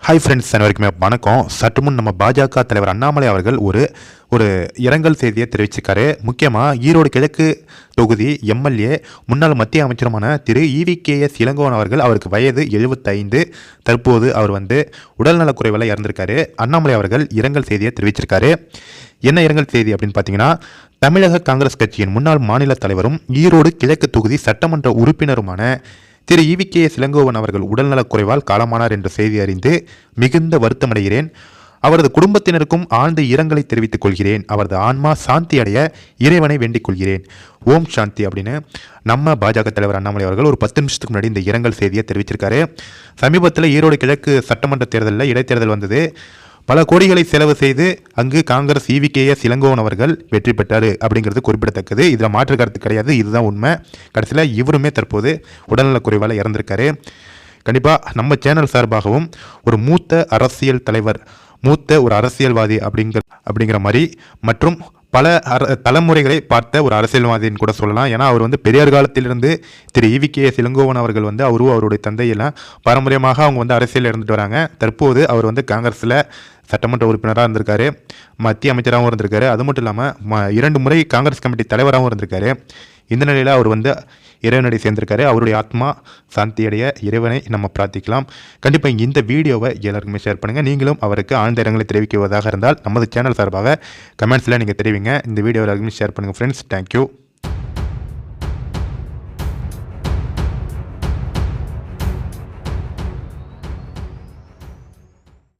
Hi friends, அனைவருக்குமே வணக்கம். சற்று முன் நம்ம பாஜக தலைவர் அண்ணாமலை அவர்கள் ஒரு இரங்கல் செய்தியை தெரிவிச்சிருக்காரு. முக்கியமாக ஈரோடு கிழக்கு தொகுதி எம்எல்ஏ முன்னாள் மத்திய அமைச்சருமான திரு EVKS இளங்கோவன் அவர்கள், அவருக்கு வயது 75. தற்போது அவர் உடல்நலக்குறைவால் இறந்திருக்காரு. அண்ணாமலை அவர்கள் இரங்கல் செய்தியை தெரிவிச்சிருக்காரு. என்ன இரங்கல் செய்தி அப்படின்னு பார்த்தீங்கன்னா, தமிழக காங்கிரஸ் கட்சியின் முன்னாள் மாநில தலைவரும் ஈரோடு கிழக்கு தொகுதி சட்டமன்ற உறுப்பினருமான திரு EVKS இளங்கோவன் அவர்கள் உடல்நலக்குறைவால் காலமானார் என்ற செய்தி அறிந்து மிகுந்த வருத்தமடைகிறேன். அவரது குடும்பத்தினருக்கும் ஆழ்ந்த இரங்கலை தெரிவித்துக் கொள்கிறேன். அவரது ஆன்மா சாந்தி அடைய இறைவனை வேண்டிக் கொள்கிறேன். ஓம் சாந்தி அப்படின்னு நம்ம பாஜக தலைவர் அண்ணாமலை அவர்கள் ஒரு 10 நிமிஷத்துக்கு முன்னாடி இந்த இரங்கல் செய்தியை தெரிவிச்சிருக்காரு. சமீபத்தில் ஈரோடு கிழக்கு சட்டமன்ற தேர்தலில் இடைத்தேர்தல் வந்தது. பல கோடிகளை செலவு செய்து அங்கு காங்கிரஸ் EVKS இளங்கோவன் அவர்கள் வெற்றி பெற்றார் அப்படிங்கிறது குறிப்பிடத்தக்கது. இதில் மாற்று கருத்து கிடையாது, இதுதான் உண்மை. கடைசியில் இவருமே தற்போது உடல்நலக்குறைவால் இறந்திருக்காரு. கண்டிப்பாக நம்ம சேனல் சார்பாகவும் ஒரு மூத்த அரசியல் தலைவர், மூத்த ஒரு அரசியல்வாதி அப்படிங்கிற மாதிரி மற்றும் பல தலைமுறைகளை பார்த்த ஒரு அரசியல்வாதின்னு கூட சொல்லலாம். ஏன்னா அவர் பெரியார் காலத்திலிருந்து திரு EVKS இளங்கோவன் அவர்கள் அவருடைய தந்தையெல்லாம் பாரம்பரியமாக அவங்க அரசியல் இருந்துட்டு வராங்க. தற்போது அவர் காங்கிரஸில் சட்டமன்ற உறுப்பினராக இருந்திருக்காரு, மத்திய அமைச்சராகவும் இருந்திருக்காரு. அது மட்டும் இல்லாமல் 2 முறை காங்கிரஸ் கமிட்டி தலைவராகவும் இருந்திருக்காரு. இந்த நிலையில் அவர் இறைவனடி சேர்ந்திருக்காரு. அவருடைய ஆத்மா சாந்தி அடைய இறைவனை நம்ம பிரார்த்திக்கலாம். கண்டிப்பாக இந்த வீடியோவை எல்லாருக்குமே ஷேர் பண்ணுங்கள். நீங்களும் அவருக்கு ஆழ்ந்த இரங்கலை தெரிவிக்குவதாக இருந்தால் நமது சேனல் சார்பாக கமெண்ட்ஸில் நீங்கள் தெரிவிங்க. இந்த வீடியோ எல்லாருக்குமே ஷேர் பண்ணுங்கள் ஃப்ரெண்ட்ஸ். தேங்க்யூ.